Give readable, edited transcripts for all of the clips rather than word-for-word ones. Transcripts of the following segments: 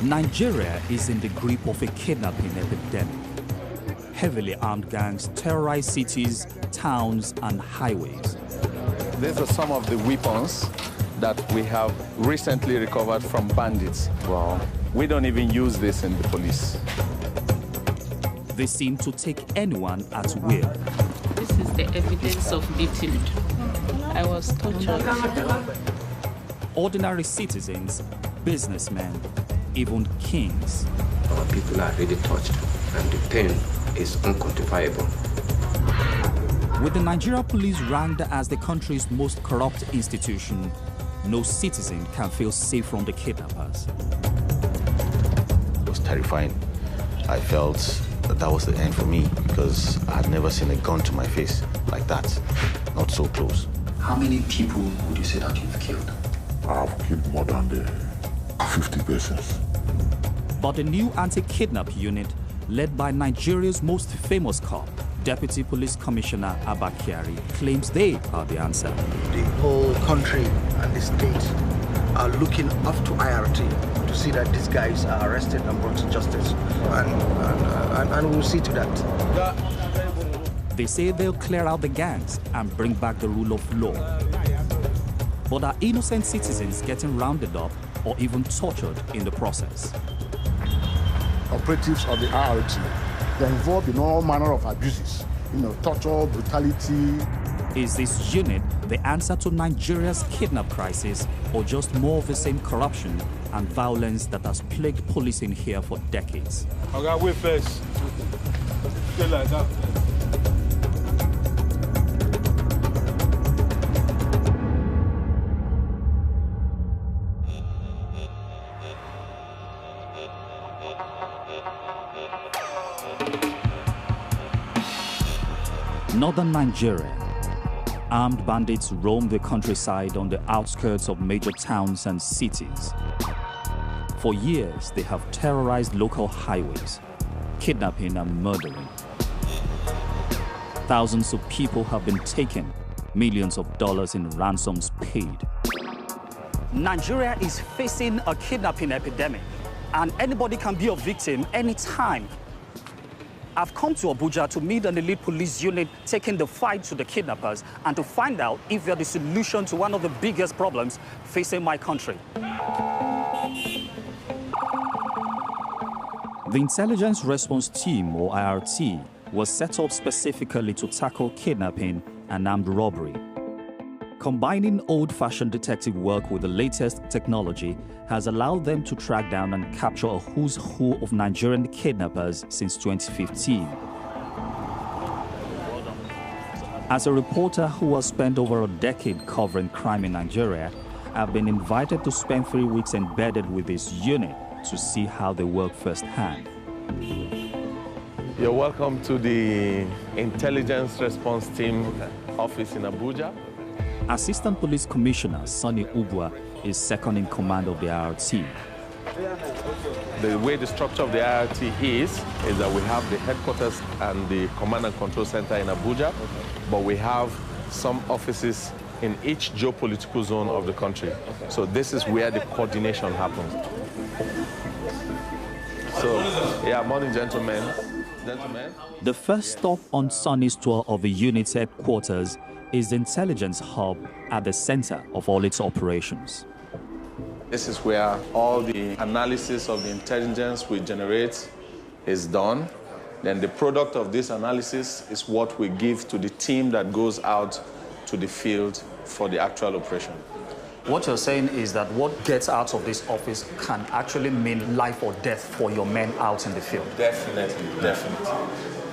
Nigeria is in the grip of a kidnapping epidemic. Heavily armed gangs terrorize cities, towns, and highways. These are some of the weapons that we have recently recovered from bandits. Wow. We don't even use this in the police. They seem to take anyone at will. This is the evidence of beating. I was tortured. Ordinary citizens, businessmen, even kings. Our people are really touched, and the pain is unquantifiable. With the Nigeria police ranked as the country's most corrupt institution, no citizen can feel safe from the kidnappers. It was terrifying. I felt that was the end for me because I had never seen a gun to my face like that, not so close. How many people would you say that you've killed? I've killed more than 50 persons. But the new anti-kidnap unit, led by Nigeria's most famous cop, Deputy Police Commissioner Abba Kyari, claims they are the answer. The whole country and the state are looking up to IRT to see that these guys are arrested and brought to justice. And we'll see to that. They say they'll clear out the gangs and bring back the rule of law. But are innocent citizens getting rounded up or even tortured in the process? Operatives of the IRT, they're involved in all manner of abuses, torture, brutality. Is this unit the answer to Nigeria's kidnap crisis, or just more of the same corruption and violence that has plagued policing here for decades? Okay, wait first. Stay like that. Northern Nigeria. Armed bandits roam the countryside on the outskirts of major towns and cities. For years, they have terrorized local highways, kidnapping and murdering. Thousands of people have been taken, millions of dollars in ransoms paid. Nigeria is facing a kidnapping epidemic, and anybody can be a victim anytime. I've come to Abuja to meet an elite police unit taking the fight to the kidnappers and to find out if they're the solution to one of the biggest problems facing my country. The Intelligence Response Team, or IRT, was set up specifically to tackle kidnapping and armed robbery. Combining old-fashioned detective work with the latest technology has allowed them to track down and capture a who's who of Nigerian kidnappers since 2015. As a reporter who has spent over a decade covering crime in Nigeria, I've been invited to spend 3 weeks embedded with this unit to see how they work firsthand. You're welcome to the Intelligence Response Team office in Abuja. Assistant Police Commissioner Sonny Ubwa is second in command of the IRT. The way the structure of the IRT is that we have the headquarters and the command and control center in Abuja, but we have some offices in each geopolitical zone of the country. So this is where the coordination happens. So, yeah, morning, gentlemen. The first stop on Sonny's tour of the unit's headquarters is the intelligence hub at the center of all its operations. This is where all the analysis of the intelligence we generate is done. Then the product of this analysis is what we give to the team that goes out to the field for the actual operation. What you're saying is that what gets out of this office can actually mean life or death for your men out in the field? Definitely, definitely.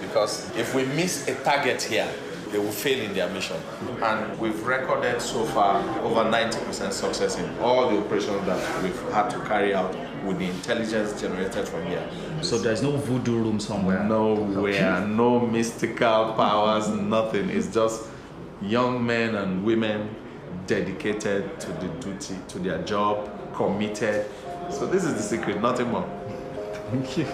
Because if we miss a target here, they will fail in their mission. And we've recorded so far over 90% success in all the operations that we've had to carry out with the intelligence generated from here. So there's no voodoo room somewhere? Nowhere, no mystical powers, nothing. It's just young men and women dedicated to the duty, to their job, committed. So this is the secret, nothing more. Thank you.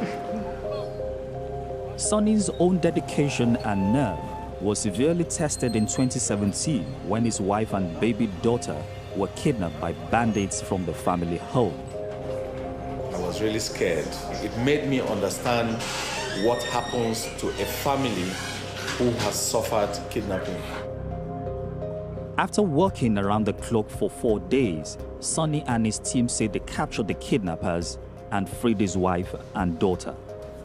Sonny's own dedication and nerve was severely tested in 2017 when his wife and baby daughter were kidnapped by bandits from the family home. I was was really scared. It made me understand what happens to a family who has suffered kidnapping. After working around the clock for 4 days, Sonny and his team say they captured the kidnappers and freed his wife and daughter.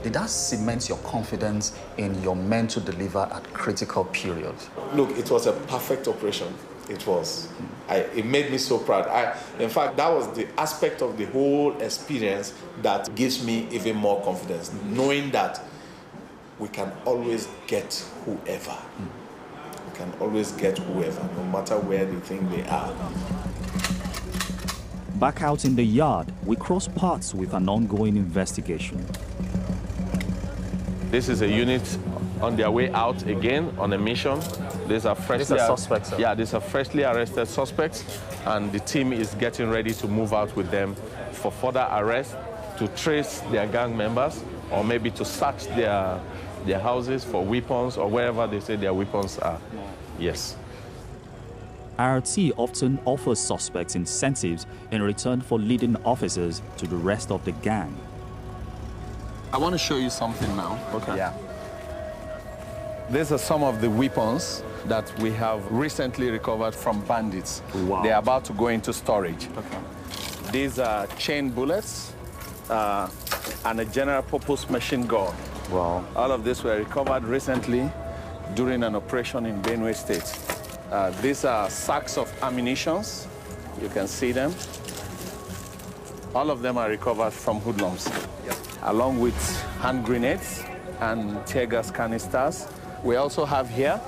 Did that cement your confidence in your men to deliver at critical periods? Look, it was a perfect operation. It was. It made me so proud. In fact, that was the aspect of the whole experience that gives me even more confidence, knowing that we can always get whoever. We can always get whoever, no matter where they think they are. Back out in the yard, we cross paths with an ongoing investigation. This is a unit on their way out again on a mission. These are freshly suspects, sir. Yeah, these are freshly arrested suspects, and the team is getting ready to move out with them for further arrest, to trace their gang members, or maybe to search their houses for weapons or wherever they say their weapons are. Yes. IRT often offers suspects incentives in return for leading officers to the rest of the gang. I want to show you something now. Okay. Yeah. These are some of the weapons that we have recently recovered from bandits. Wow. They are about to go into storage. Okay. These are chain bullets and a general purpose machine gun. Wow. All of this were recovered recently during an operation in Benue State. These are sacks of ammunitions. You can see them. All of them are recovered from hoodlums, along with hand grenades and tear gas canisters. We also have here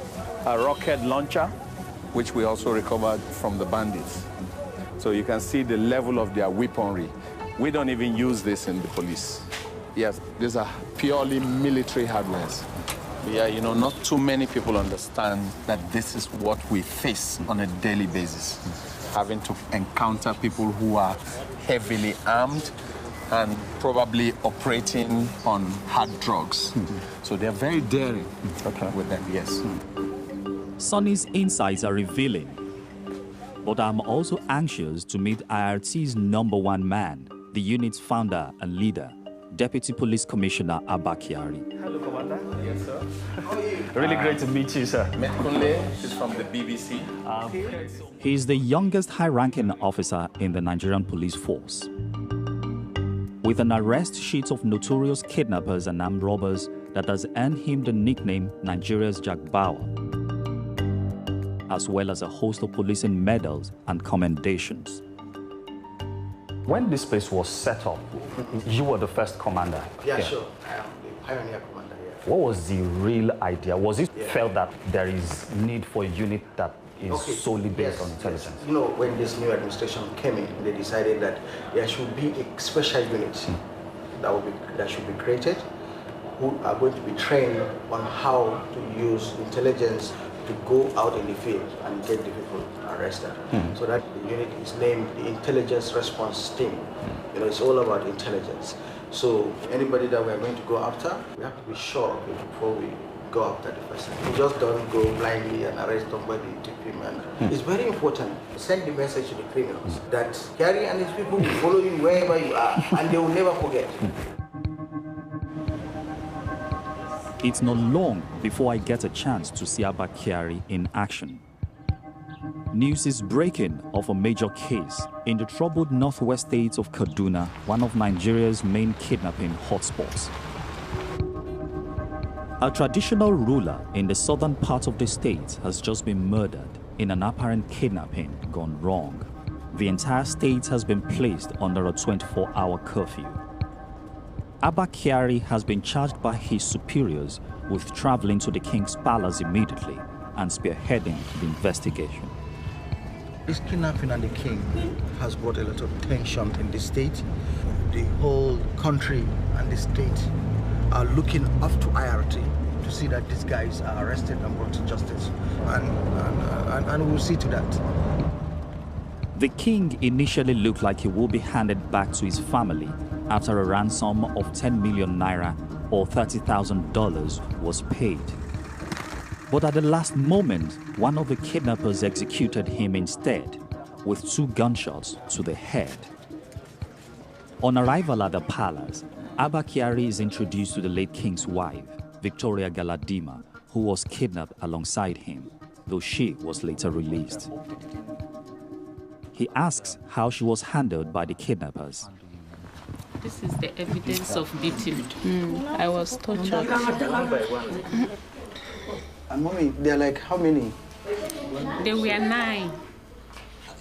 a rocket launcher, which we also recovered from the bandits. So you can see the level of their weaponry. We don't even use this in the police. Yes, these are purely military hardwares. Yeah, you know, not too many people understand that this is what we face on a daily basis. Having to encounter people who are heavily armed and probably operating on hard drugs. So they're very daring with them, yes. Sonny's insights are revealing, but I'm also anxious to meet IRT's #1 man, the unit's founder and leader, Deputy Police Commissioner Abba Kyari. Hello, Commander. Yes, sir. How are you? Really great to meet you, sir. Met Kunle. She's from the BBC. He is the youngest high-ranking officer in the Nigerian police force. With an arrest sheet of notorious kidnappers and armed robbers that has earned him the nickname Nigeria's Jack Bauer, as well as a host of policing medals and commendations. When this place was set up, you were the first commander. Yeah, sure. I am the pioneer commander, yeah. What was the real idea? Was it felt that there is need for a unit that is solely based on intelligence? Yes. You know, when this new administration came in, they decided that there should be a special unit that should be created, who are going to be trained on how to use intelligence to go out in the field and get the people arrested. So that the unit is named the Intelligence Response Team. You know, it's all about intelligence. So anybody that we're going to go after, we have to be sure of it before we go after the person. We just don't go blindly and arrest somebody, tip him. And it's very important to send the message to the criminals that Kyari and his people will follow you wherever you are, and they will never forget. It's not long before I get a chance to see Abba Kyari in action. News is breaking of a major case in the troubled northwest state of Kaduna, one of Nigeria's main kidnapping hotspots. A traditional ruler in the southern part of the state has just been murdered in an apparent kidnapping gone wrong. The entire state has been placed under a 24-hour curfew. Abba Kyari has been charged by his superiors with traveling to the king's palace immediately and spearheading the investigation. This kidnapping and the king has brought a lot of tension in the state. The whole country and the state are looking up to IRT to see that these guys are arrested and brought to justice. And we'll see to that. The king initially looked like he will be handed back to his family after a ransom of 10 million naira or $30,000 was paid. But at the last moment, one of the kidnappers executed him instead with 2 gunshots to the head. On arrival at the palace, Abba Kyari is introduced to the late king's wife, Victoria Galadima, who was kidnapped alongside him, though she was later released. He asks how she was handled by the kidnappers. This is the evidence of beating. I was tortured. And mommy, they're like how many? They were 9.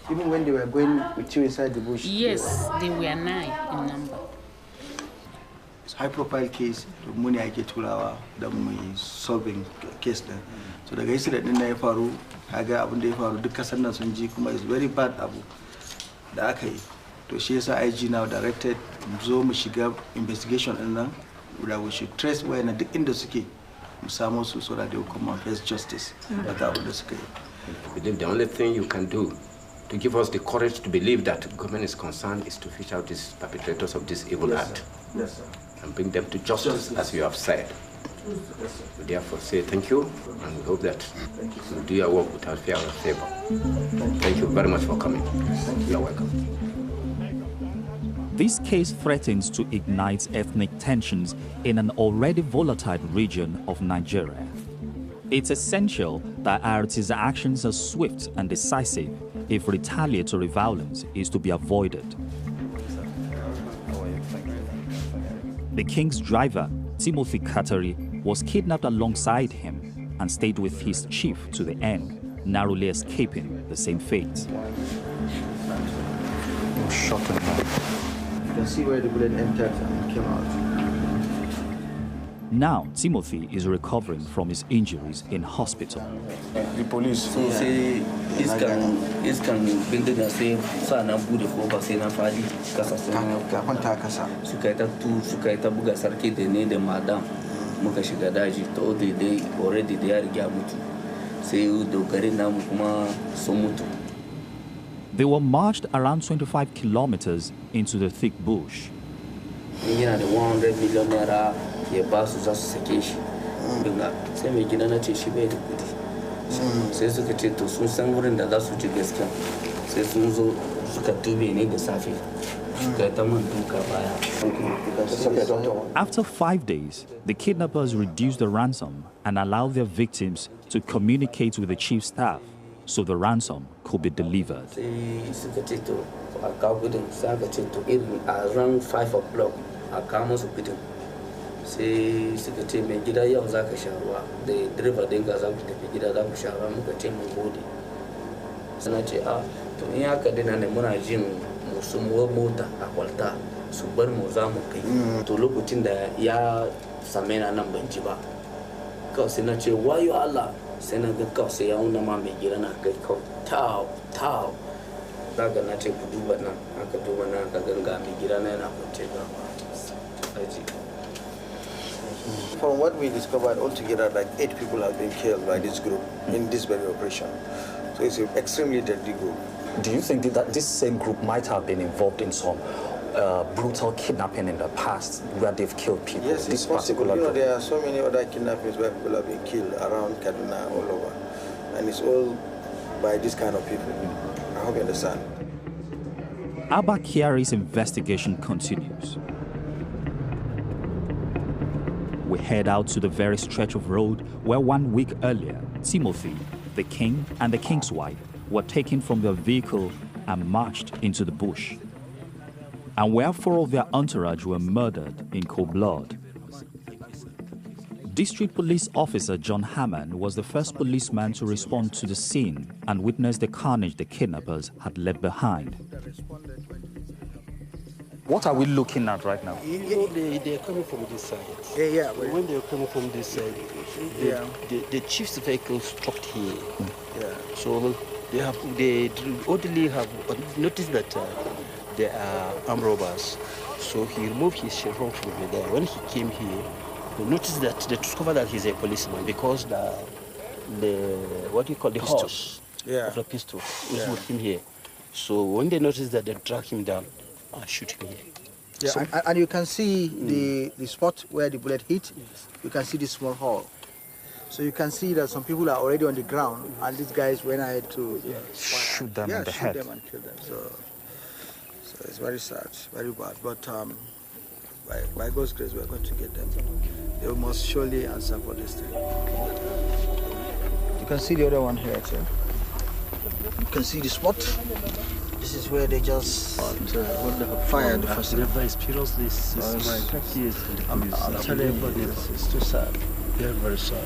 Even when they were going with you inside the bush? Yes, they were 9 in number. It's a high-profile case. The money I get to our solving case there. So the guy said that in the faru, haga abun da faru duka sannan sun ji kuma is very bad abu da aka yi. To shi yasa IG now directed zo mu shiga investigation din nan that we should trace where na duk inda suke mu samu su so that they will come and face justice. But abun da suka yi. I believe the only thing you can do to give us the courage to believe that government is concerned is to fish out these perpetrators of this evil act. Yes, sir. And bring them to justice, as you have said. We therefore say thank you, and we hope that you do your work without fear or favor. Thank you very much for coming. You're welcome. This case threatens to ignite ethnic tensions in an already volatile region of Nigeria. It's essential that IRT's actions are swift and decisive if retaliatory violence is to be avoided. The king's driver, Timothy Katari, was kidnapped alongside him and stayed with his chief to the end, narrowly escaping the same fate. Shocking. You can see where the bullet entered and came out. Now, Timothy is recovering from his injuries in hospital. The police. So say iskan bindiga sai sa na bude kofa sai na fadi kasa sai ka kwanta kasa. Suka yi ta buga sarki da ne da madam muka shiga daji to dai already da ya riga mutu sai dogarin namu kuma sun mutu. They were marched around 25 kilometers into the thick bush. Yana da 100 million naira ya ba su za su sake shi. Sai mai gida na ce shi bai da kudi. Sai suka ce to sun san wurin da za su ji gaskiya. Sai sun zo suka tube ne da safe. Suka ta man duka baya. After 5 days, the kidnappers reduced the ransom and allowed their victims to communicate with the chief staff so the ransom could be delivered. Sai suka ce to a kawo gudun sai aka ce to irin around 5 o'clock a kawo musu gudun. Sai suka ce mai gida yau za ka sha ruwa da driver dinga za ku tafi gida za ku sha ruwa muka ce mun gode. Suna ce to in haka dina ne muna jin musu mota a kwalta su bar mu za mu kai. To lokacin da ya same na nan ban ji ba. Kawai sai na ce wayo Allah sai na ga kawai sai ya wuna ma mai gida na kai kawai tau. Daga na ce ku duba nan aka duba nan aka ganga mai gida na yana kwance ga aji. From what we discovered, altogether, like 8 people have been killed by this group in this very operation. So it's an extremely deadly group. Do you think that this same group might have been involved in some brutal kidnapping in the past where they've killed people? Yes, it's possible. You know, there are so many other kidnappings where people have been killed around Kaduna, all over. And it's all by this kind of people. I hope you understand. Abba Kyari's investigation continues. We head out to the very stretch of road where 1 week earlier, Timothy, the king, and the king's wife were taken from their vehicle and marched into the bush, and where 4 of their entourage were murdered in cold blood. District Police Officer John Hammond was the first policeman to respond to the scene and witness the carnage the kidnappers had left behind. What are we looking at right now? They're coming from this side. Yeah. When they're coming from this side, the chief's vehicle stopped here. Yeah. So they orderly have noticed that there are armed robbers. So he removed his chevron from there. When he came here, they noticed that they discovered that he's a policeman because the horse of the pistol is with him here. So when they noticed that, they drag him down and shoot him here. Yeah, so, and you can see the spot where the bullet hit. Yes. You can see the small hole. So you can see that some people are already on the ground, and these guys went ahead to shoot them in the head. Shoot them and kill them. So it's very sad, very bad. But by God's grace, we're going to get them. They must surely answer for this thing. You can see the other one here, too. You can see the spot. This is where they just fired the first time. I've never experienced this. This is my 30 years in the police. I'm telling you, it's too sad. Very, very sad.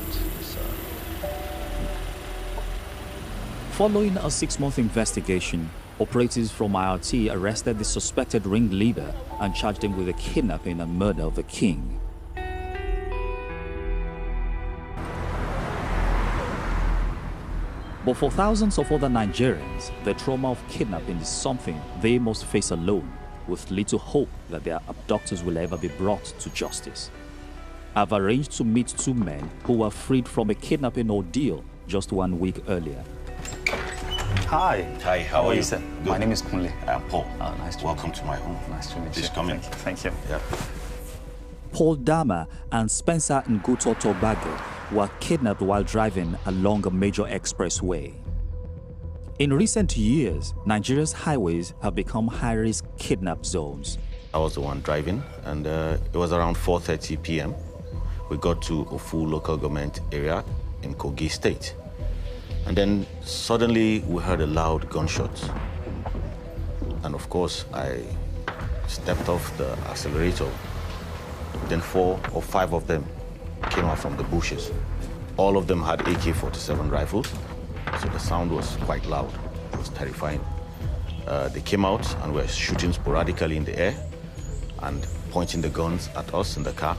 Following a 6-month investigation, operatives from IRT arrested the suspected ringleader and charged him with the kidnapping and murder of the king. But for thousands of other Nigerians, the trauma of kidnapping is something they must face alone, with little hope that their abductors will ever be brought to justice. I've arranged to meet 2 men who were freed from a kidnapping ordeal just 1 week earlier. Hi. Hi, how are you? Sir? Good. My name is Kunle. I'm Paul. Nice to Welcome to my home. Nice to meet you. Please come in. Thank you. Yeah. Paul Dama and Spencer Nguto Tobago were kidnapped while driving along a major expressway. In recent years, Nigeria's highways have become high-risk kidnap zones. I was the one driving, and it was around 4:30 p.m. We got to a full local government area in Kogi State. And then suddenly we heard a loud gunshot. And of course, I stepped off the accelerator. Then 4 or 5 of them came out from the bushes. All of them had AK-47 rifles, so the sound was quite loud. It was terrifying. They came out and were shooting sporadically in the air and pointing the guns at us in the car.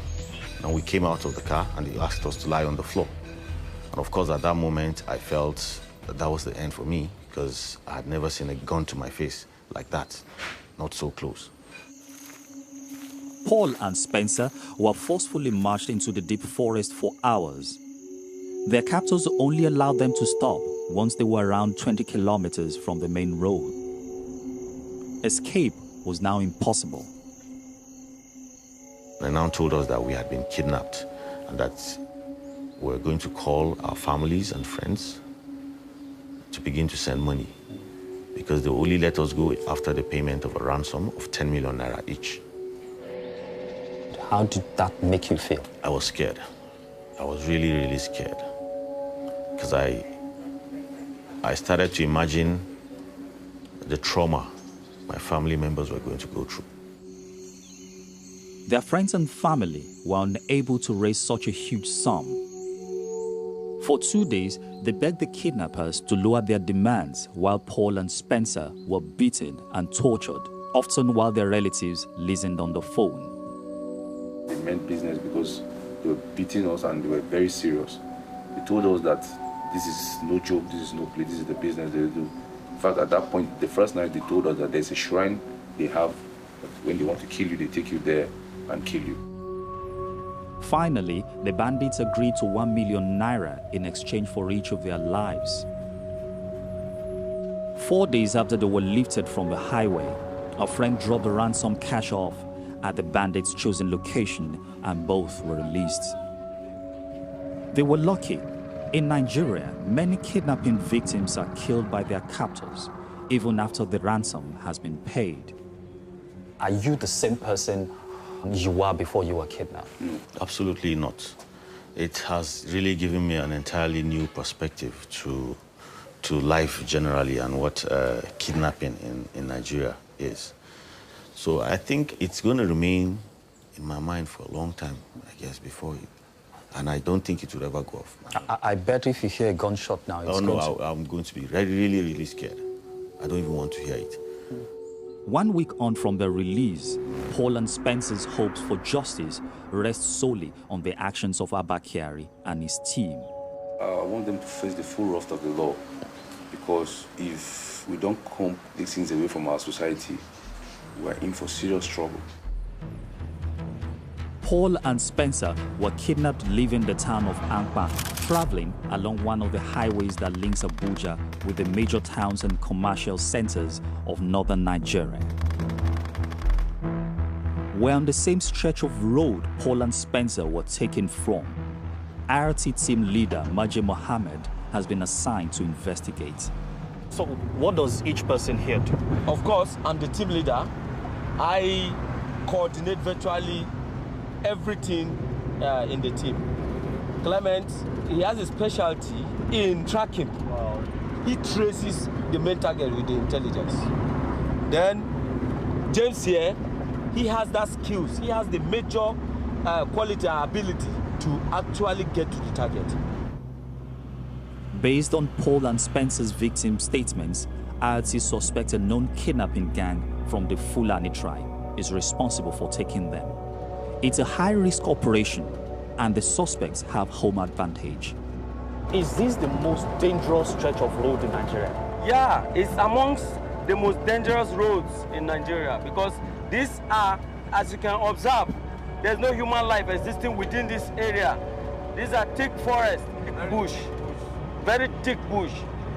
And we came out of the car and they asked us to lie on the floor. And of course, at that moment, I felt that was the end for me because I had never seen a gun to my face like that, not so close. Paul and Spencer were forcefully marched into the deep forest for hours. Their captors only allowed them to stop once they were around 20 kilometers from the main road. Escape was now impossible. They now told us that we had been kidnapped and that we were going to call our families and friends to begin to send money because they only let us go after the payment of a ransom of 10 million naira each. How did that make you feel? I was scared. I was really, really scared because I started to imagine the trauma my family members were going to go through. Their friends and family were unable to raise such a huge sum. For 2 days, they begged the kidnappers to lower their demands while Paul and Spencer were beaten and tortured, often while their relatives listened on the phone. They meant business because they were beating us and they were very serious. They told us that this is no joke, this is no play, this is the business they do. In fact, at that point, the first night they told us that there's a shrine they have. When they want to kill you, they take you there and kill you. Finally, the bandits agreed to 1 million naira in exchange for each of their lives. 4 days after they were lifted from the highway, a friend dropped the ransom cash off at the bandits' chosen location and both were released. They were lucky. In Nigeria, many kidnapping victims are killed by their captors, even after the ransom has been paid. Are you the same person you were before you were kidnapped? No, absolutely not. It has really given me an entirely new perspective to life generally and what kidnapping in Nigeria is. So I think it's going to remain in my mind for a long time, I guess, before it. And I don't think it will ever go off. I bet if you hear a gunshot now, it's I'm going to be really, really scared. I don't even want to hear it. 1 week on from their release, Paul and Spencer's hopes for justice rest solely on the actions of Abba Kyari and his team. I want them to face the full wrath of the law because if we don't comb these things away from our society, we're in for serious trouble. Paul and Spencer were kidnapped leaving the town of Ankpa, traveling along one of the highways that links Abuja with the major towns and commercial centers of northern Nigeria. We're on the same stretch of road Paul and Spencer were taken from. IRT team leader Maji Mohammed has been assigned to investigate. So what does each person here do? Of course, I'm the team leader. I coordinate virtually everything in the team. Clement, he has a specialty in tracking. Wow. He traces the main target with the intelligence. Then James here, he has that skills. He has the major quality and ability to actually get to the target. Based on Paul and Spencer's victim statements, IRT suspects a known kidnapping gang from the Fulani tribe is responsible for taking them. It's a high-risk operation, and the suspects have home advantage. Is this the most dangerous stretch of road in Nigeria? Yeah, it's amongst the most dangerous roads in Nigeria because these are, as you can observe, there's no human life existing within this area. These are thick forest, thick bush, very thick bush.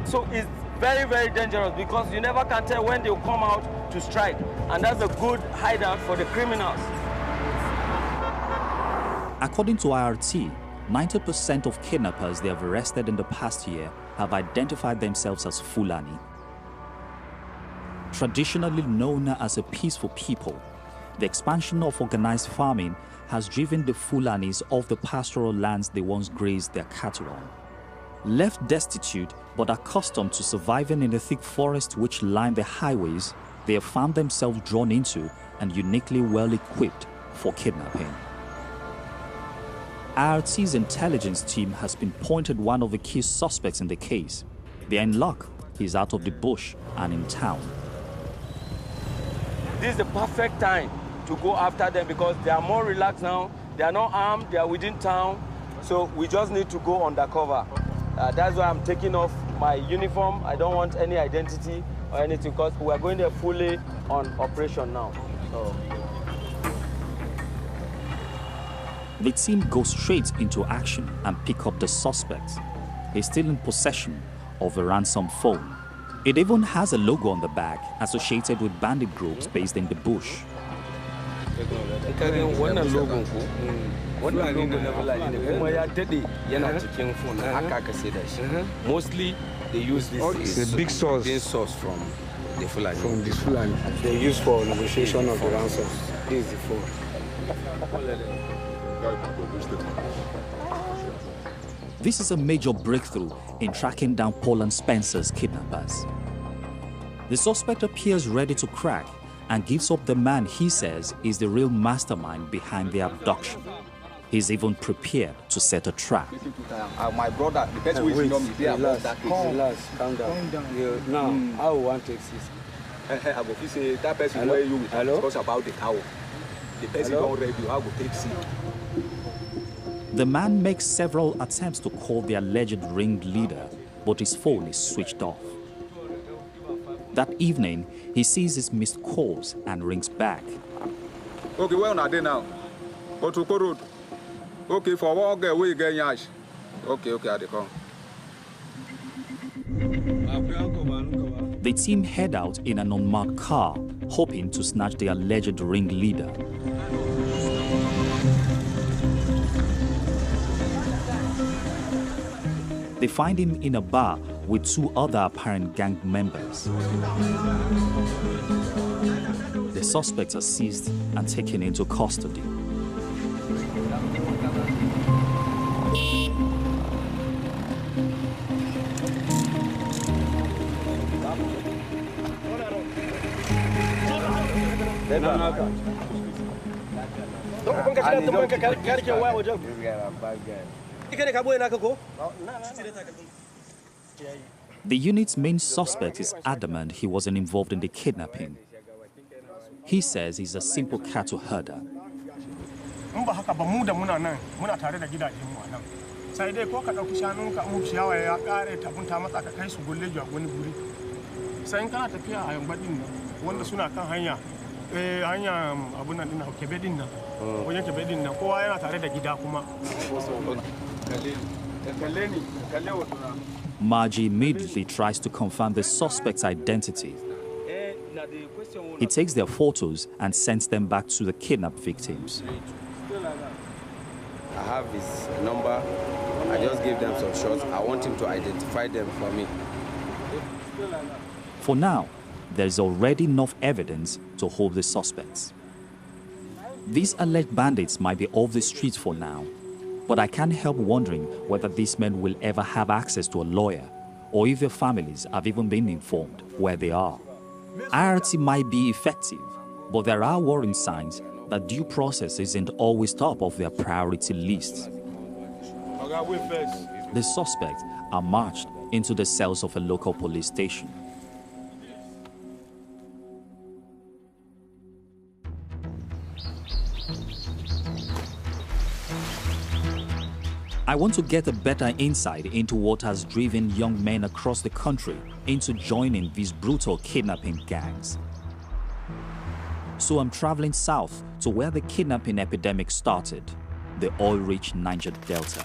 So it's very, very dangerous because you never can tell when they'll come out to strike. And that's a good hideout for the criminals. According to IRT, 90% of kidnappers they have arrested in the past year have identified themselves as Fulani. Traditionally known as a peaceful people, the expansion of organized farming has driven the Fulanis off the pastoral lands they once grazed their cattle on. Left destitute but accustomed to surviving in the thick forest which line the highways, they have found themselves drawn into and uniquely well equipped for kidnapping. IRT's intelligence team has pinpointed one of the key suspects in the case. They are in luck. He's out of the bush and in town. This is the perfect time to go after them because they are more relaxed now. They are not armed. They are within town. So we just need to go undercover. That's why I'm taking off my uniform. I don't want any identity or anything because we are going there fully on operation now. So. The team goes straight into action and pick up the suspect. He's still in possession of a ransom phone. It even has a logo on the back associated with bandit groups based in the bush. Mostly they use this big source from the Fulani. From the Fulani. They use for negotiation of the ransoms. This is the phone. This is a major breakthrough in tracking down Paul and Spencer's kidnappers. The suspect appears ready to crack and gives up the man he says is the real mastermind behind the abduction. He's even prepared to set a trap. My brother, the person who is not there about that case. Relax, calm down. Now, I want to exist. I will say that person where you discuss about the cow. The person already I will take seat. The man makes several attempts to call the alleged ringleader, but his phone is switched off. That evening, he sees his missed calls and rings back. Okay, where are they now? Otoko Road. Okay, for what get we get yash. Okay, I dey come. The team head out in an unmarked car, hoping to snatch the alleged ringleader. They find him in a bar with two other apparent gang members. The suspects are seized and taken into custody. The unit's main suspect is adamant he wasn't involved in the kidnapping. He says he's a simple cattle herder. Margie immediately tries to confirm the suspect's identity. He takes their photos and sends them back to the kidnapped victims. I have his number. I just gave them some shots. I want him to identify them for me. For now, there is already enough evidence to hold the suspects. These alleged bandits might be off the streets for now, but I can't help wondering whether these men will ever have access to a lawyer, or if their families have even been informed where they are. IRT might be effective, but there are worrying signs that due process isn't always top of their priority lists. The suspects are marched into the cells of a local police station. I want to get a better insight into what has driven young men across the country into joining these brutal kidnapping gangs. So I'm traveling south to where the kidnapping epidemic started, the oil-rich Niger Delta.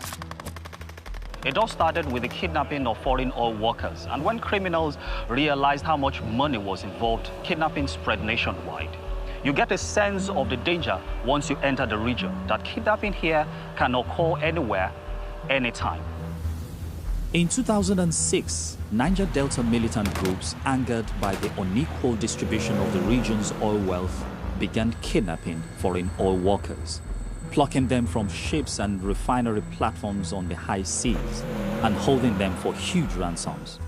It all started with the kidnapping of foreign oil workers, and when criminals realized how much money was involved, kidnapping spread nationwide. You get a sense of the danger once you enter the region, that kidnapping here can occur anywhere, anytime. In 2006, Niger Delta militant groups, angered by the unequal distribution of the region's oil wealth, began kidnapping foreign oil workers, plucking them from ships and refinery platforms on the high seas and holding them for huge ransoms.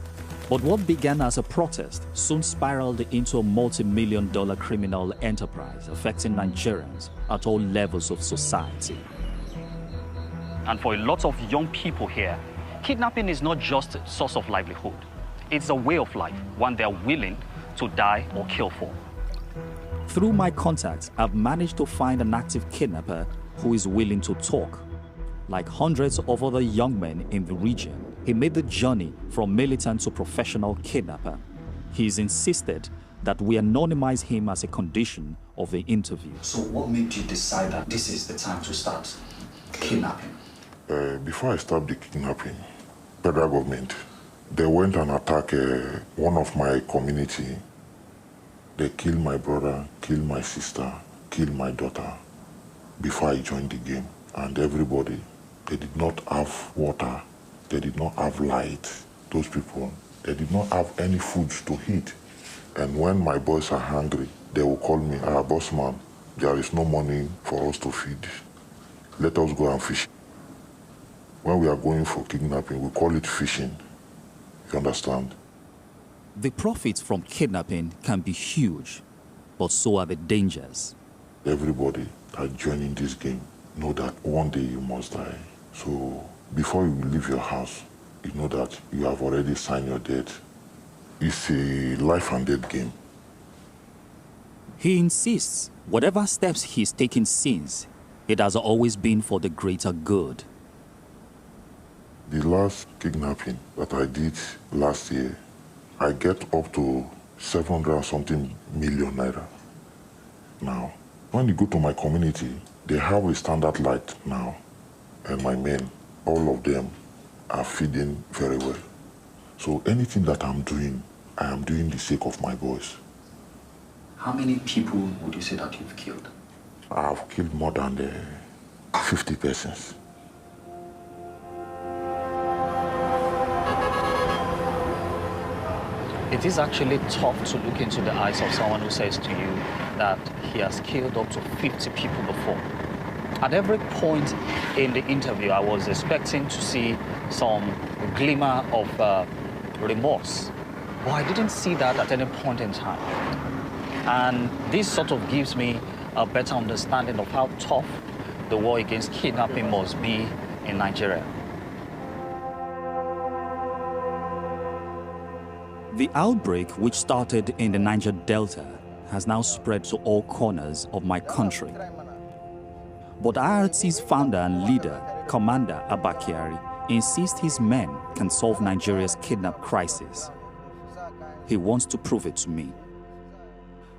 But what began as a protest soon spiraled into a multi-million-dollar criminal enterprise affecting Nigerians at all levels of society. And for a lot of young people here, kidnapping is not just a source of livelihood. It's a way of life, one they're willing to die or kill for. Through my contacts, I've managed to find an active kidnapper who is willing to talk. Like hundreds of other young men in the region, he made the journey from militant to professional kidnapper. He's insisted that we anonymize him as a condition of the interview. So what made you decide that this is the time to start kidnapping? Before I stopped the kidnapping, federal government, they went and attacked one of my community. They killed my brother, killed my sister, killed my daughter before I joined the game. And everybody, they did not have water, they did not have light. Those people, they did not have any food to eat. And when my boys are hungry, they will call me, boss man, there is no money for us to feed. Let us go and fish. When we are going for kidnapping, we call it fishing. You understand? The profits from kidnapping can be huge, but so are the dangers. Everybody that joining this game know that one day you must die. So before you leave your house, you know that you have already signed your debt. It's a life and death game. He insists whatever steps he's taken since, it has always been for the greater good. The last kidnapping that I did last year, I get up to 700-something million naira. Now, when you go to my community, they have a standard light now. And my men, all of them are feeding very well. So anything that I'm doing, I am doing the sake of my boys. How many people would you say that you've killed? I have killed more than 50 persons. It is actually tough to look into the eyes of someone who says to you that he has killed up to 50 people before. At every point in the interview, I was expecting to see some glimmer of remorse, but I didn't see that at any point in time. And this sort of gives me a better understanding of how tough the war against kidnapping must be in Nigeria. The outbreak, which started in the Niger Delta, has now spread to all corners of my country. But IRT's founder and leader, Commander Abakiari, insists his men can solve Nigeria's kidnap crisis. He wants to prove it to me.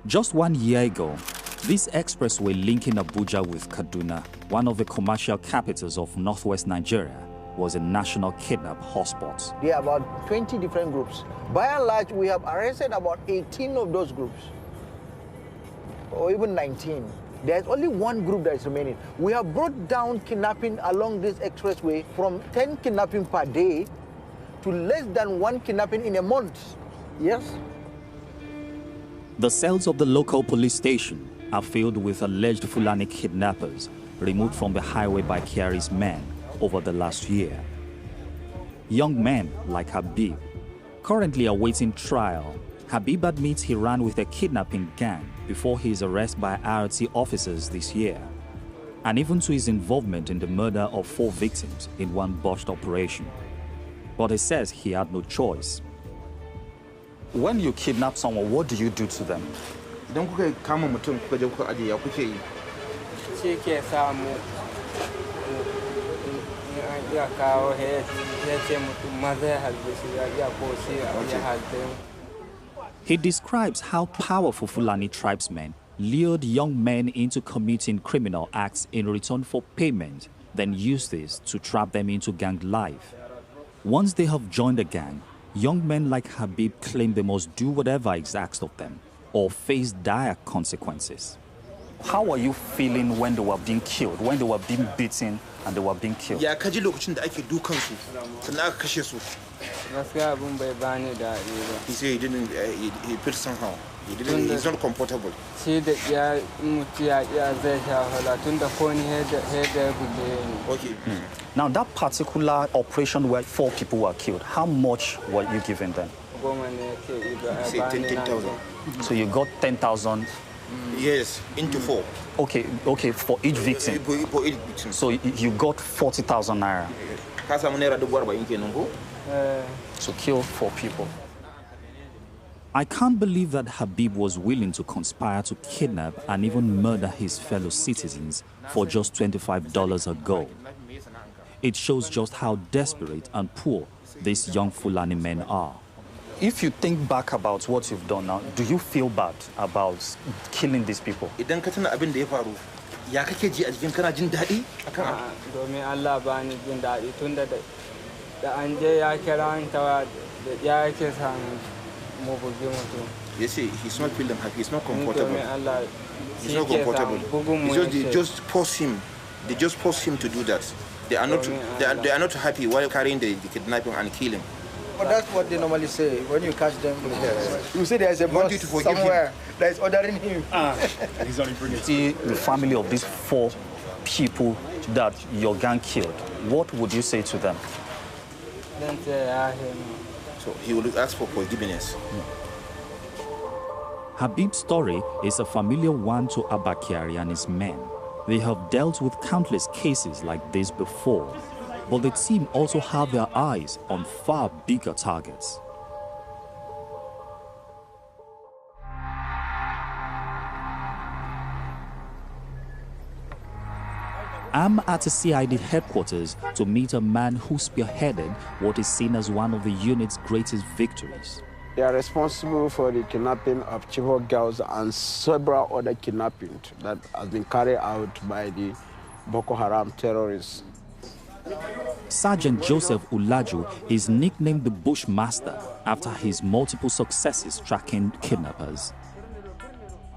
Just 1 year ago, this expressway linking Abuja with Kaduna, one of the commercial capitals of northwest Nigeria, was a national kidnap hotspot. There are about 20 different groups. By and large, we have arrested about 18 of those groups, or even 19. There's only one group that is remaining. We have brought down kidnapping along this expressway from 10 kidnapping per day to less than 1 kidnapping in a month. Yes. The cells of the local police station are filled with alleged Fulani kidnappers removed from the highway by Kyari's men over the last year. Young men like Habib, currently awaiting trial. Habib admits he ran with a kidnapping gang before his arrest by RT officers this year, and even to his involvement in the murder of 4 victims in one botched operation. But he says he had no choice. When you kidnap someone, what do you do to them? He describes how powerful Fulani tribesmen lured young men into committing criminal acts in return for payment, then use this to trap them into gang life. Once they have joined the gang, young men like Habib claim they must do whatever is asked of them or face dire consequences. How were you feeling when they were being killed, when they were being beaten and they were being killed? Ya kaji lokacin da ake dukan su, sannan aka kashe su. Gaskiya abun bai bani daɗi ba. He said he felt somehow. He's not comfortable. Shi da ya mutu ya zai sha wahala tunda ko ni head Okay. Now that particular operation where 4 people were killed, how much were you giving them? Say 10,000. So you got 10,000. Yes, into 4. Okay, for each victim. For each victim. So you got 40,000 naira. So kill 4 people. I can't believe that Habib was willing to conspire to kidnap and even murder his fellow citizens for just $25 a go. It shows just how desperate and poor these young Fulani men are. If you think back about what you've done now, do you feel bad about killing these people? Idan ka tuna abin da ya faru, ya kake ji a jikin kana jin daɗi? Domin Allah ba ni jin daɗi tunda da an je ya kira an tawa da ya yake san mu bugi mutum. You see, he's not feeling happy. He's not comfortable. Domin Allah He's not comfortable. They just force him. They just force him to do that. They are not happy while carrying the kidnapping and killing. But that's what they normally say when you catch them. You say there's a boss somewhere that is ordering him. He's only bringing. See the family of these 4 people that your gang killed. What would you say to them? Then say, so he will ask for forgiveness. Habib's story is a familiar one to Abba Kyari and his men. They have dealt with countless cases like this before, but the team also have their eyes on far bigger targets. I'm at the CID headquarters to meet a man who spearheaded what is seen as one of the unit's greatest victories. They are responsible for the kidnapping of Chibok girls and several other kidnappings that has been carried out by the Boko Haram terrorists. Sergeant Joseph Ulaju is nicknamed the Bushmaster after his multiple successes tracking kidnappers.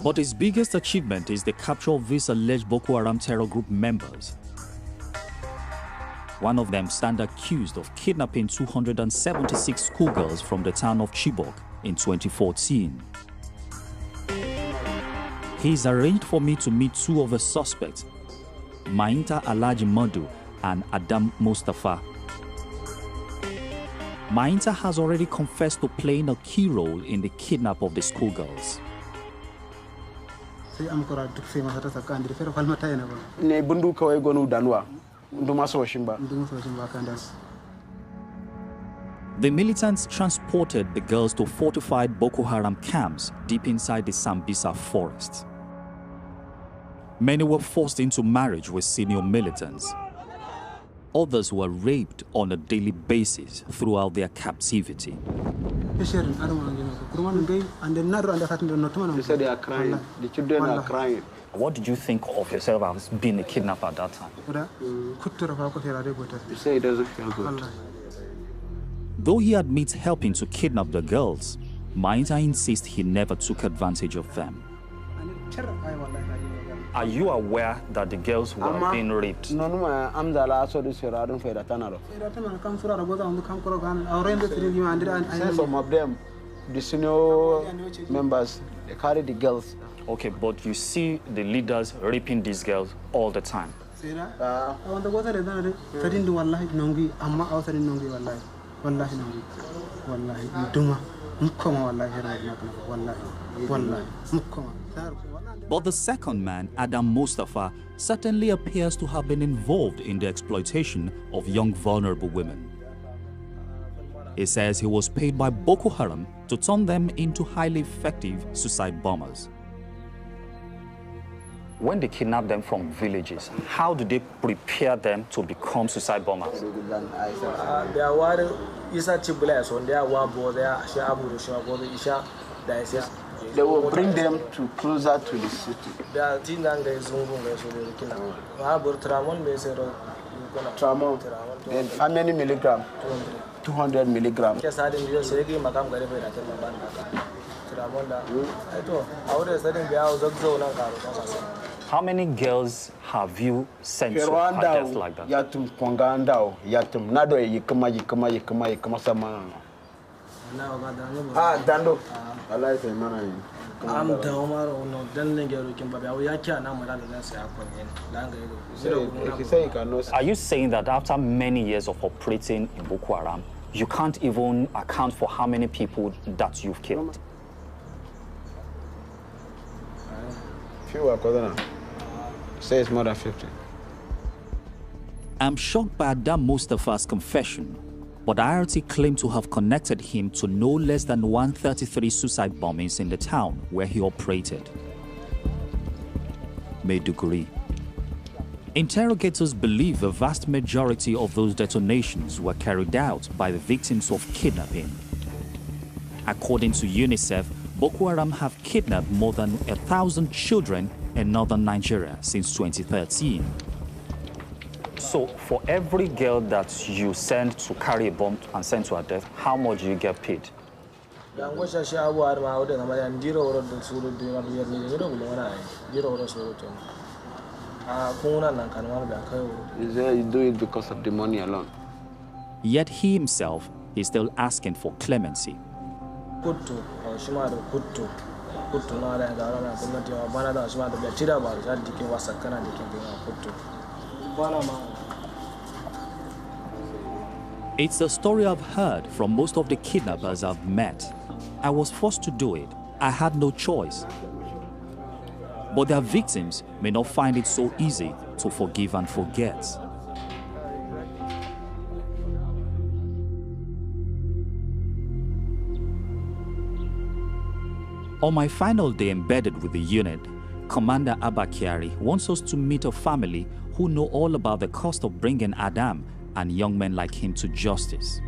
But his biggest achievement is the capture of these alleged Boko Haram terror group members. One of them stands accused of kidnapping 276 schoolgirls from the town of Chibok in 2014. He's arranged for me to meet 2 of the suspects, Mainta Alhaji Madu and Adam Mustafa. Mainta has already confessed to playing a key role in the kidnap of the schoolgirls. The militants transported the girls to fortified Boko Haram camps deep inside the Sambisa forest. Many were forced into marriage with senior militants. Others were raped on a daily basis throughout their captivity. They said they are crying. The children are crying. What did you think of yourself as being a kidnapper at that time? You say it doesn't feel good. Though he admits helping to kidnap the girls, Mainta insists he never took advantage of them. Are you aware that the girls were being raped? No, I'm the last of the Seradon for the tunnel. Some of them, the senior members, they carry the girls. Okay, but you see the leaders raping these girls all the time. But the second man, Adam Mustafa, certainly appears to have been involved in the exploitation of young vulnerable women. He says he was paid by Boko Haram to turn them into highly effective suicide bombers. When they kidnap them from villages, how do they prepare them to become suicide bombers? They will bring them to closer to the city. Tramon. Then how many milligrams? 200 milligrams. How many girls have you sent to her death like that? Yatum Kwangandao, Yatum Nado, Yikama Sama. Ah, Dando. I like the man. I'm the Omar or no, then you can buy a Are you saying that after many years of operating in Boko Haram, you can't even account for how many people that you've killed? Few are say it's more than 50. I'm shocked by Adam Mustafa's confession, but IRT claimed to have connected him to no less than 133 suicide bombings in the town where he operated. Maiduguri. Interrogators believe the vast majority of those detonations were carried out by the victims of kidnapping. According to UNICEF, Boko Haram have kidnapped more than 1,000 children in northern Nigeria since 2013. So for every girl that you send to carry a bomb and send to her death, how much do you get paid? You do it because of the money alone. Yet he himself is still asking for clemency. It's a story I've heard from most of the kidnappers I've met. I was forced to do it. I had no choice. But their victims may not find it so easy to forgive and forget. On my final day embedded with the unit, Commander Abakiari wants us to meet a family who know all about the cost of bringing Adam and young men like him to justice.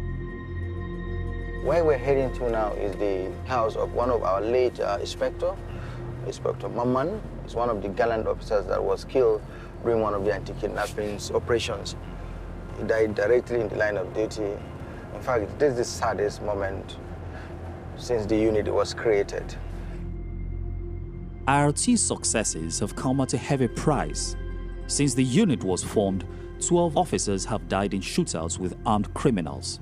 Where we're heading to now is the house of one of our late Inspector Maman. He's one of the gallant officers that was killed during one of the anti-kidnapping operations. He died directly in the line of duty. In fact, this is the saddest moment since the unit was created. IRT's successes have come at a heavy price. Since the unit was formed, 12 officers have died in shootouts with armed criminals.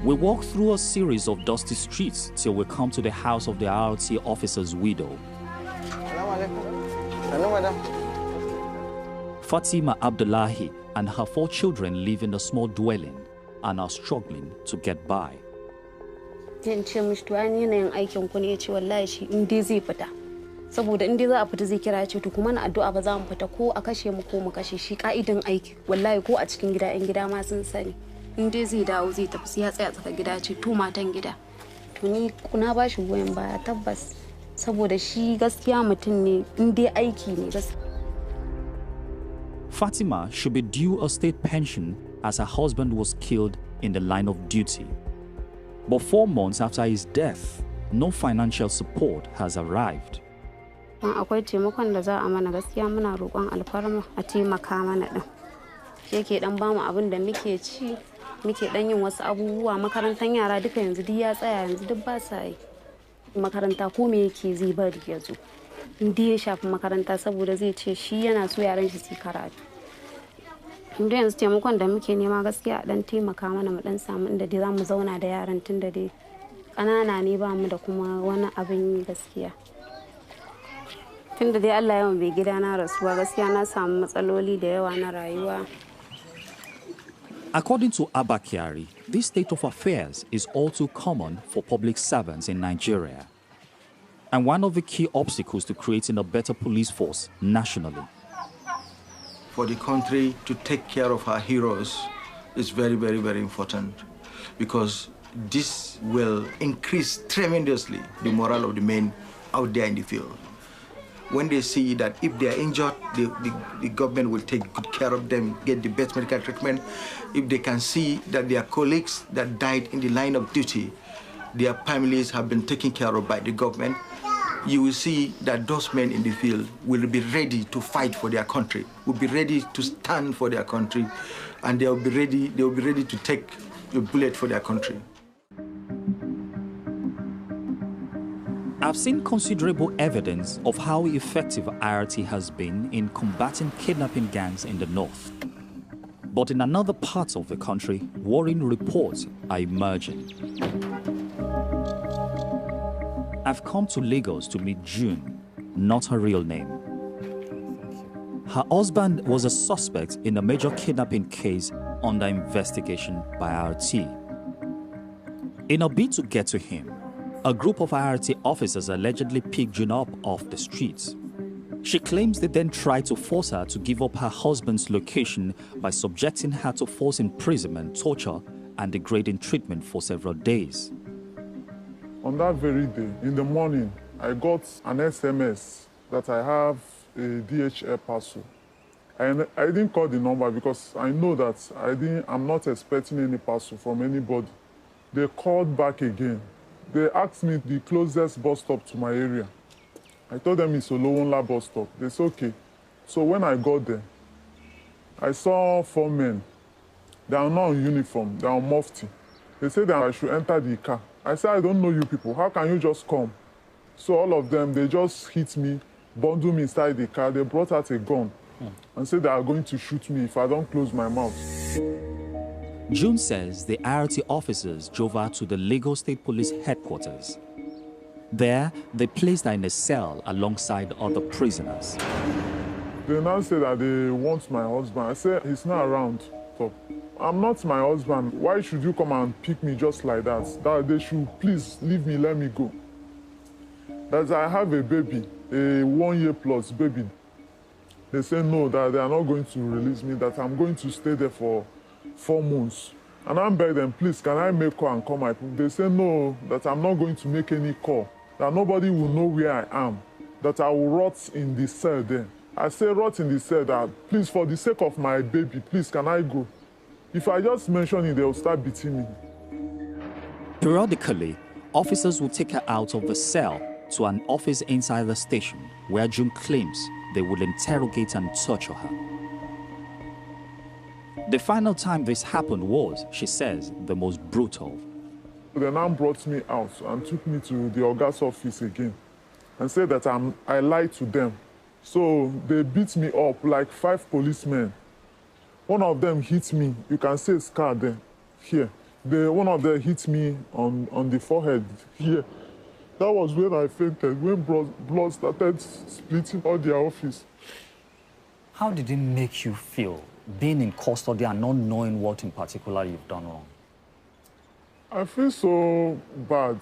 We walk through a series of dusty streets till we come to the house of the IRT officer's widow. Fatima Abdullahi and her 4 children live in a small dwelling and are struggling to get by. Zan ce mishi to an yanayin aikin ku ne yace wallahi shi in dai zai fita saboda in dai za a fita zai kira ce to kuma na addu'a ba za mu fita ko a kashe mu ko mu kashe shi ka'idan aiki wallahi ko a cikin gida in gida ma sun sani in dai zai dawo zai tafi sai ya tsaya tsaka gida ce to matan gida to ni kuna ba shi goyen baya tabbas saboda shi gaskiya mutum ne in dai aiki ne gaskiya. Fatima should be due a state pension as her husband was killed in the line of duty. But 4 months after his death, no financial support has arrived. Akwai taimakon da za a mana gaskiya muna roƙon alfarma a taimaka mana din. Yake dan bamu abin da muke ci, muke dan yin wasu abubuwa makarantan yara duka yanzu duk ya tsaya yanzu duk ba sa yi. Makaranta ko me yake zai bari yazo. In dai ya shafi makaranta saboda zai ce shi yana so yaran shi su karatu. Inda yanzu taimakon da muke nema gaskiya dan taimaka mana mu dan samu inda dai zamu zauna da yaran tun da dai ƙanana ne ba mu da kuma wani abin yi gaskiya. Tun da dai Allah yawan bai gida na rasuwa gaskiya na samu matsaloli da yawa na rayuwa. According to Abba Kyari, this state of affairs is all too common for public servants in Nigeria, and one of the key obstacles to creating a better police force nationally. For the country to take care of our heroes is very, very, very important, because this will increase tremendously the morale of the men out there in the field. When they see that if they are injured, the government will take good care of them, get the best medical treatment. If they can see that their colleagues that died in the line of duty, their families have been taken care of by the government, you will see that those men in the field will be ready to fight for their country, will be ready to stand for their country, and they will be ready to take a bullet for their country. I've seen considerable evidence of how effective IRT has been in combating kidnapping gangs in the north. But in another parts of the country, worrying reports are emerging. I've come to Lagos to meet June, not her real name. Her husband was a suspect in a major kidnapping case under investigation by IRT. In a bid to get to him, a group of IRT officers allegedly picked June up off the streets. She claims they then tried to force her to give up her husband's location by subjecting her to false imprisonment, torture, and degrading treatment for several days. On that very day, in the morning, I got an SMS that I have a DHL parcel. And I didn't call the number because I know that I'm not expecting any parcel from anybody. They called back again. They asked me the closest bus stop to my area. I told them it's Olowonla bus stop. They said, okay. So when I got there, I saw 4 men. They are not in uniform, they are mufti. They said that I should enter the car. I said, I don't know you people. How can you just come? So all of them, they just hit me, bundled me inside the car. They brought out a gun and said they are going to shoot me if I don't close my mouth. June says the IRT officers drove her to the Lagos State Police headquarters. There, they placed her in a cell alongside other prisoners. They now say that they want my husband. I said, he's not around. So, I'm not my husband. Why should you come and pick me just like that? That they should please leave me, let me go. That I have a baby, a 1 year plus baby. They say no, that they are not going to release me, that I'm going to stay there for 4 months. And I'm begging them, please, can I make call and call my people? They say no, that I'm not going to make any call, that nobody will know where I am, that I will rot in the cell there. I say rot in the cell, that please, for the sake of my baby, please, can I go? If I just mention it, they will start beating me. Periodically, officers will take her out of the cell to an office inside the station, where June claims they will interrogate and torture her. The final time this happened was, she says, the most brutal. They now brought me out and took me to the Oga's office again and said that I lied to them. So they beat me up like 5 policemen. One of them hit me. You can see a scar there, here. One of them hit me on the forehead, here. That was when I fainted, when blood started splitting all their office. How did it make you feel, being in custody and not knowing what in particular you've done wrong? I feel so bad.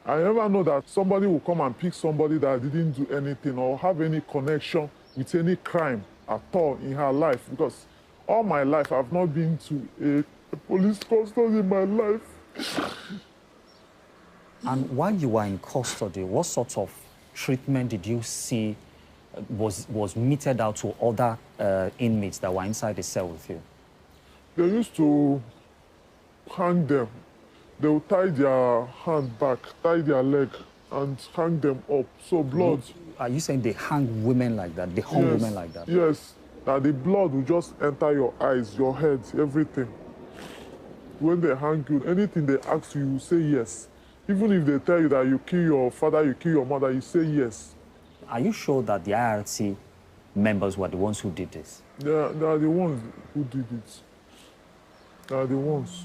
I never know that somebody will come and pick somebody that didn't do anything or have any connection with any crime at all in her life, because all my life I've not been to a police custody in my life. And while you were in custody, what sort of treatment did you see was meted out to other inmates that were inside the cell with you? They used to hang them. They would tie their hand back, tie their leg, and hang them up. So blood. Are you saying they hang women like that? They hung women like that? Yes. That the blood will just enter your eyes, your head, everything. When they hang you, anything they ask you, you say yes. Even if they tell you that you kill your father, you kill your mother, you say yes. Are you sure that the IRT members were the ones who did this? They are the ones who did it. They are the ones.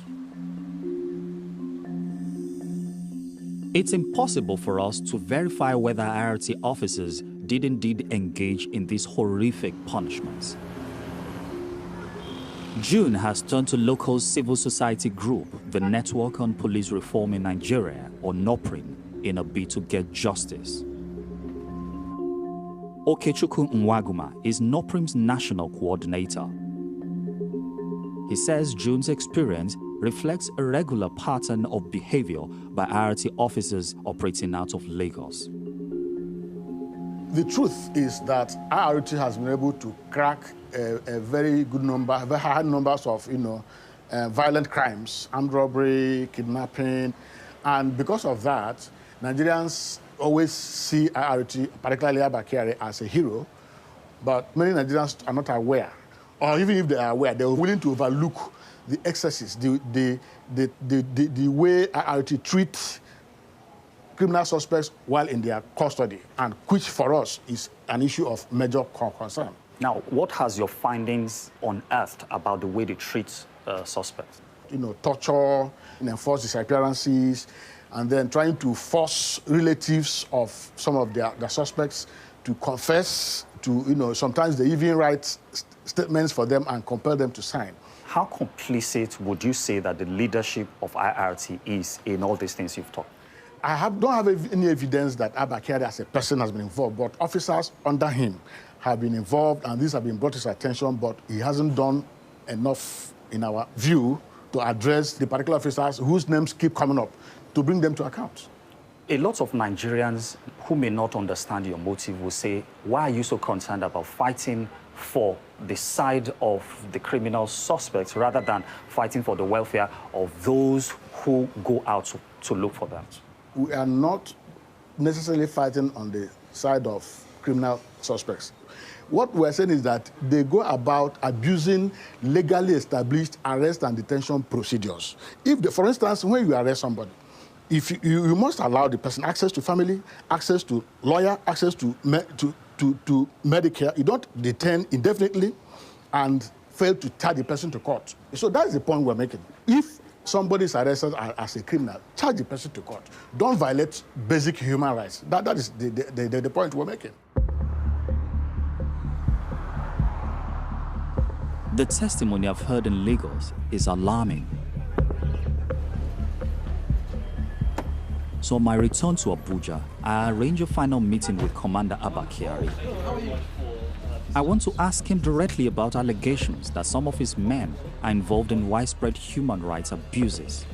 It's impossible for us to verify whether IRT officers did indeed engage in these horrific punishments. June has turned to local civil society group, the Network on Police Reform in Nigeria, or NOPRIN, in a bid to get justice. Okechukwu Nwaguma is NOPRIN's national coordinator. He says June's experience reflects a regular pattern of behavior by IRT officers operating out of Lagos. The truth is that IRT has been able to crack a very good number, very high numbers of, violent crimes, armed robbery, kidnapping, and because of that, Nigerians always see IRT, particularly Abakari, as a hero, but many Nigerians are not aware, or even if they are aware, they're willing to overlook the excesses, the way IRT treats criminal suspects while in their custody, and which for us is an issue of major concern. Now, what has your findings unearthed about the way they treat suspects? Torture, enforced disappearances, and then trying to force relatives of some of their suspects to confess, sometimes they even write statements for them and compel them to sign. How complicit would you say that the leadership of IRT is in all these things you've talked? Don't have any evidence that Abakari as a person has been involved, but officers under him have been involved, and these have been brought to his attention, but he hasn't done enough, in our view, to address the particular officers whose names keep coming up, to bring them to account. A lot of Nigerians who may not understand your motive will say, why are you so concerned about fighting for the side of the criminal suspects rather than fighting for the welfare of those who go out to look for them? We are not necessarily fighting on the side of criminal suspects. What we're saying is that they go about abusing legally established arrest and detention procedures. For instance, when you arrest somebody, if you must allow the person access to family, access to lawyer, access to Medicare. You don't detain indefinitely and fail to charge the person to court. So that's the point we're making. If somebody is arrested as a criminal, charge the person to court. Don't violate basic human rights. That is the point we're making. The testimony I've heard in Lagos is alarming. So on my return to Abuja, I arranged a final meeting with Commander Abakari. I want to ask him directly about allegations that some of his men are involved in widespread human rights abuses.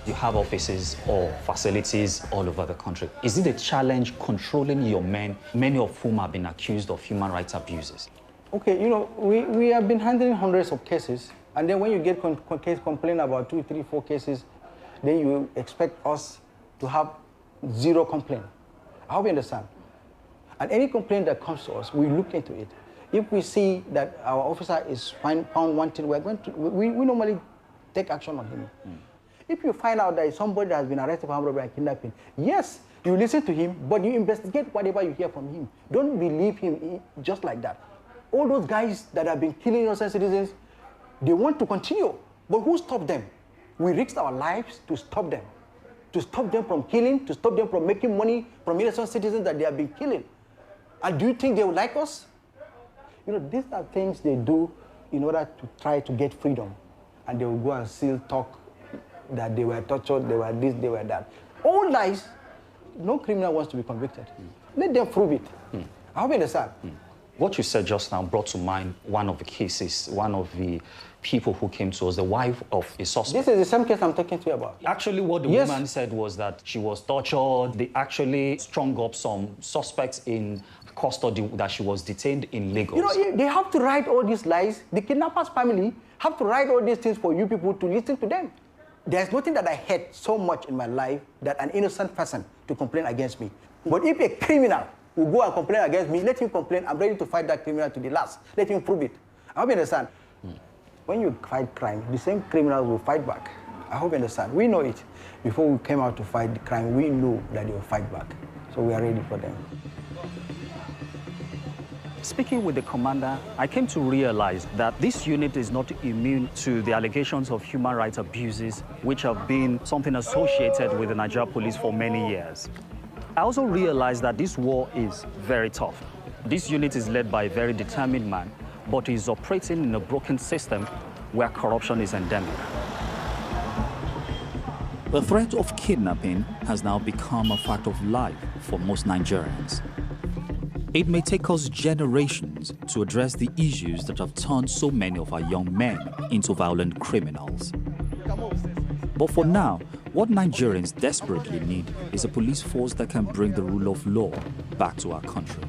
You have offices or facilities all over the country. Is it a challenge controlling your men, many of whom have been accused of human rights abuses? Okay, we have been handling hundreds of cases, and then when you get case complaint about 2, 3, 4 cases, then you expect us to have 0 complaint. I hope you understand. And any complaint that comes to us, we look into it. If we see that our officer is found wanted, we normally take action on him. If you find out that somebody has been arrested for armed robbery and kidnapping, yes, you listen to him, but you investigate whatever you hear from him. Don't believe him just like that. All those guys that have been killing innocent citizens, they want to continue. But who stopped them? We risked our lives to stop them. To stop them from killing, to stop them from making money from innocent citizens that they have been killing. And do you think they would like us? These are things they do in order to try to get freedom. And they will go and still talk that they were tortured, they were this, they were that. All lies. No criminal wants to be convicted. Let them prove it. I hope you understand. What you said just now brought to mind one of the cases, one of the people who came to us, the wife of a suspect. This is the same case I'm talking to you about. Actually, what the woman said was that she was tortured. They actually strung up some suspects in custody, that she was detained in Lagos. They have to write all these lies. The kidnappers' family have to write all these things for you people to listen to them. There's nothing that I hate so much in my life that an innocent person to complain against me. But if a criminal will go and complain against me, let him complain. I'm ready to fight that criminal to the last. Let him prove it. I hope you understand. When you fight crime, the same criminals will fight back. I hope you understand. We know it. Before we came out to fight the crime, we knew that they will fight back. So we are ready for them. Speaking with the commander, I came to realize that this unit is not immune to the allegations of human rights abuses, which have been something associated with the Nigeria police for many years. I also realized that this war is very tough. This unit is led by a very determined man, but is operating in a broken system where corruption is endemic. The threat of kidnapping has now become a fact of life for most Nigerians. It may take us generations to address the issues that have turned so many of our young men into violent criminals. But for now, what Nigerians desperately need is a police force that can bring the rule of law back to our country.